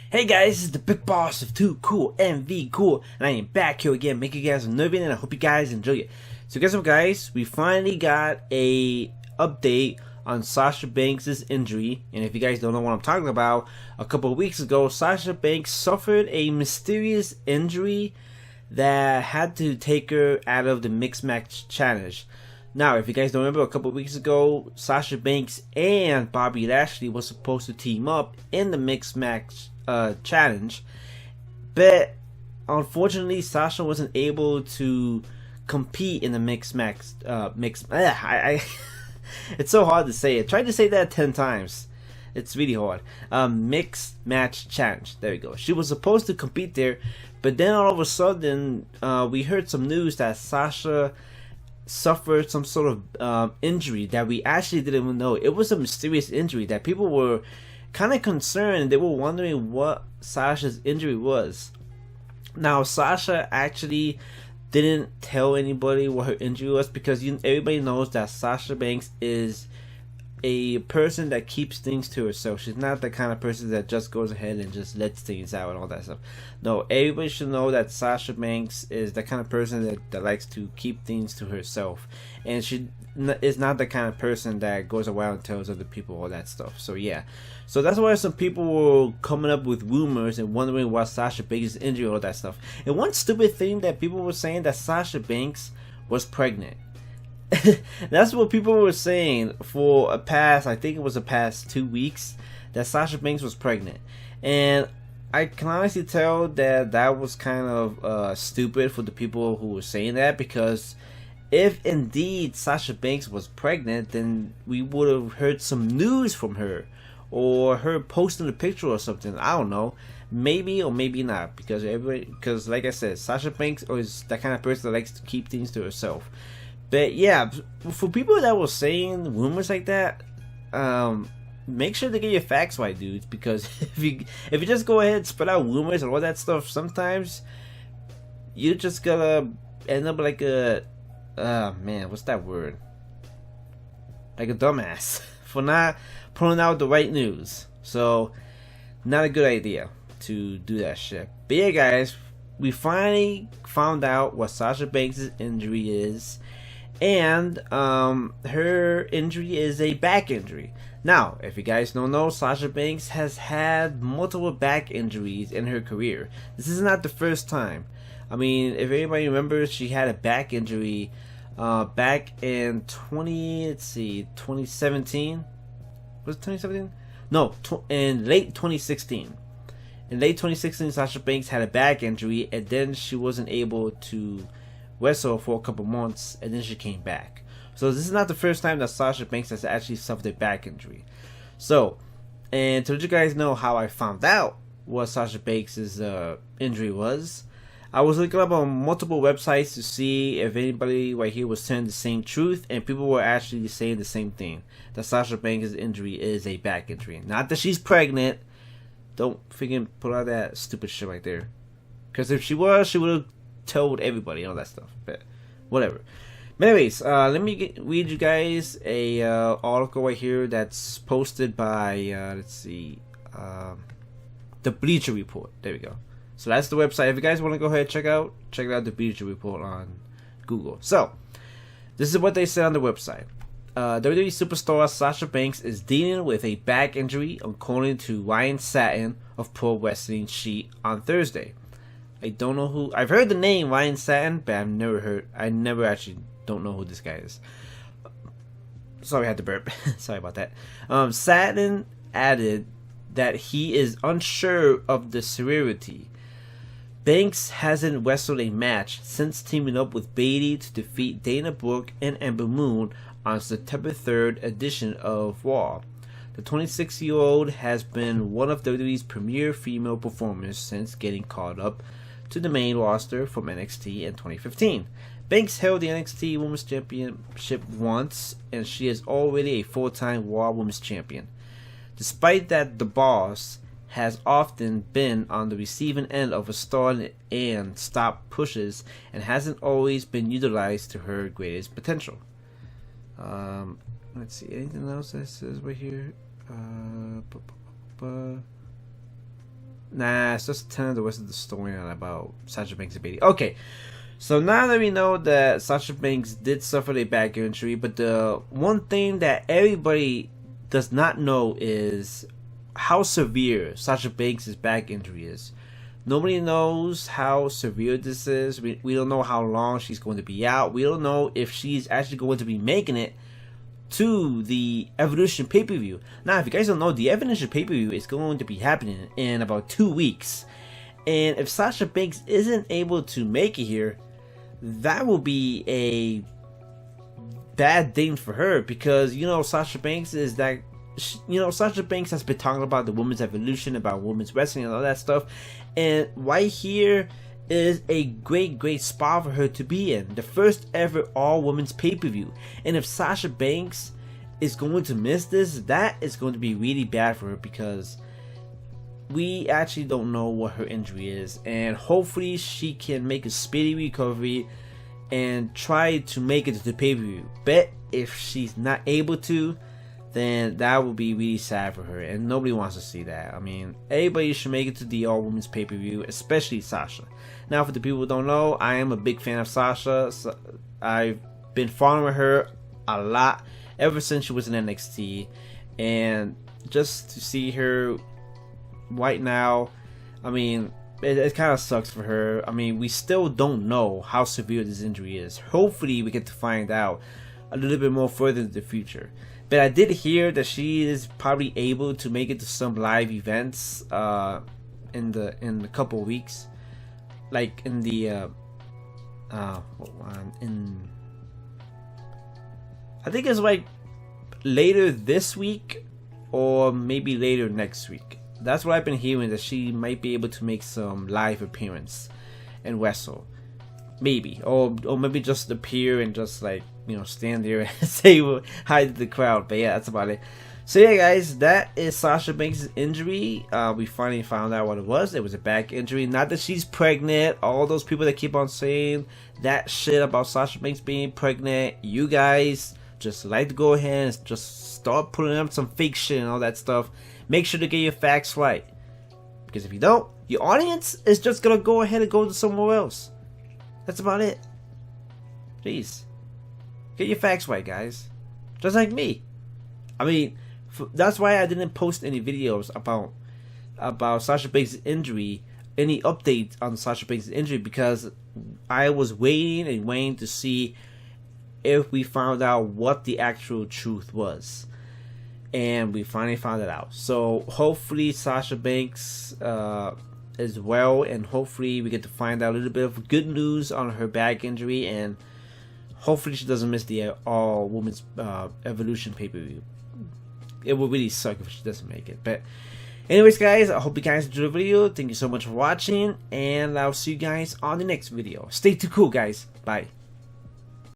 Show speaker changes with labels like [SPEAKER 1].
[SPEAKER 1] Hey guys, this is the big boss of Too Cool MV Cool, and I am back here again making you guys a new video, and I hope you guys enjoy it. So guess what guys, we finally got a update on Sasha Banks' injury, and if you guys don't know what I'm talking about, a couple of weeks ago Sasha Banks suffered a mysterious injury that had to take her out of the mixed match challenge. Now, if you guys don't remember, a couple of weeks ago, Sasha Banks and Bobby Lashley was supposed to team up in the mixed match challenge, but unfortunately, Sasha wasn't able to compete in the mixed match. It's so hard to say. I tried to say that 10 times. It's really hard. Mixed match challenge. There we go. She was supposed to compete there, but then all of a sudden, we heard some news that Sasha suffered some sort of injury that we actually didn't even know. It was a mysterious injury that people were kind of concerned. They were wondering what Sasha's injury was. Now, Sasha actually didn't tell anybody what her injury was because everybody knows that Sasha Banks is a person that keeps things to herself. She's not the kind of person that just goes ahead and just lets things out and all that stuff. No, everybody should know that Sasha Banks is the kind of person that likes to keep things to herself, and she is not the kind of person that goes around and tells other people all that stuff. So yeah, so that's why some people were coming up with rumors and wondering why Sasha Banks is injured, all that stuff. And one stupid thing that people were saying, that Sasha Banks was pregnant. That's what people were saying for a past, I think it was the past 2 weeks, that Sasha Banks was pregnant. And I can honestly tell that that was kind of stupid for the people who were saying that, because if indeed Sasha Banks was pregnant, then we would have heard some news from her, or her posting a picture or something. I don't know, maybe or maybe not, because like I said, Sasha Banks is that kind of person that likes to keep things to herself. But yeah, for people that were saying rumors like that, make sure to get your facts right, dudes. Because if you just go ahead and spread out rumors and all that stuff, sometimes you're just gonna end up like a man, what's that word? Like a dumbass for not putting out the right news. So not a good idea to do that shit. But yeah, guys, we finally found out what Sasha Banks' injury is. And her injury is a back injury. Now, if you guys don't know, Sasha Banks has had multiple back injuries in her career. This is not the first time. I mean, if anybody remembers, she had a back injury back in 2017. Was it 2017? No, in late 2016. In late 2016, Sasha Banks had a back injury, and then she wasn't able to wrestle for a couple months, and then she came back. So this is not the first time that Sasha Banks has actually suffered a back injury. So, and to let you guys know how I found out what Sasha Banks' injury was, I was looking up on multiple websites to see if anybody right here was saying the same truth, and people were actually saying the same thing, that Sasha Banks' injury is a back injury. Not that she's pregnant. Don't freaking put out that stupid shit right there. Because if she was, she would have told everybody all that stuff, but whatever. But anyways, let me read you guys a article right here that's posted by let's see, the Bleacher Report. There we go. So that's the website. If you guys want to go ahead and check out the Bleacher Report on Google. So this is what they said on the website. WWE Superstar Sasha Banks is dealing with a back injury, according to Ryan Satin of Pro Wrestling Sheet on Thursday. I don't know who. I've heard the name Ryan Satin, but I never actually don't know who this guy is. Sorry, I had to burp. Sorry about that. Satin added that he is unsure of the severity. Banks hasn't wrestled a match since teaming up with Bayley to defeat Dana Brooke and Ember Moon on September 3rd edition of Raw. The 26-year-old has been one of WWE's premier female performers since getting caught up to the main roster from NXT in 2015. Banks held the NXT Women's Championship once, and she is already a full-time Raw Women's Champion. Despite that, the boss has often been on the receiving end of a start and stop pushes, and hasn't always been utilized to her greatest potential. Let's see, anything else that says right here? Nah, it's just telling the rest of the storyline about Sasha Banks and Bayley. Okay, so now that we know that Sasha Banks did suffer a back injury, but the one thing that everybody does not know is how severe Sasha Banks' back injury is. Nobody knows how severe this is. We don't know how long she's going to be out. We don't know if she's actually going to be making it to the Evolution pay-per-view. Now, if you guys don't know, the Evolution pay-per-view is going to be happening in about 2 weeks. And if Sasha Banks isn't able to make it here, that will be a bad thing for her, because, you know, Sasha Banks is that, you know, Sasha Banks has been talking about the women's evolution, about women's wrestling and all that stuff. And right here is a great spot for her to be in. The first ever all-women's pay-per-view. And if Sasha Banks is going to miss this, that is going to be really bad for her, because we actually don't know what her injury is. And hopefully she can make a speedy recovery and try to make it to the pay-per-view. But if she's not able to, then that will be really sad for her, and nobody wants to see that. I mean, everybody should make it to the all-women's pay-per-view, especially Sasha. Now, for the people who don't know, I am a big fan of Sasha. So I've been following her a lot ever since she was in NXT, and just to see her right now, I mean, it kind of sucks for her. I mean, we still don't know how severe this injury is. Hopefully, we get to find out a little bit more further in the future. But I did hear that she is probably able to make it to some live events in a couple of weeks, like in the I think it's like later this week or maybe later next week. That's what I've been hearing, that she might be able to make some live appearance and wrestle, maybe, or maybe just appear and just, like, you know, stand there and say hi to the crowd. But yeah, that's about it. So yeah, guys, that is Sasha Banks' injury. We finally found out what it was. It was a back injury. Not that she's pregnant. All those people that keep on saying that shit about Sasha Banks being pregnant, you guys just like to go ahead and just start putting up some fake shit and all that stuff. Make sure to get your facts right, because if you don't, your audience is just gonna go ahead and go to somewhere else. That's about it. Please, get your facts right, guys. Just like me. I mean, that's why I didn't post any videos about Sasha Banks' injury, any updates on Sasha Banks' injury, because I was waiting to see if we found out what the actual truth was. And we finally found it out. So hopefully Sasha Banks is well, and hopefully we get to find out a little bit of good news on her back injury, and hopefully she doesn't miss the all women's Evolution pay-per-view. It will really suck if she doesn't make it. But anyways, guys, I hope you guys enjoyed the video. Thank you so much for watching, and I'll see you guys on the next video. Stay too cool, guys. Bye.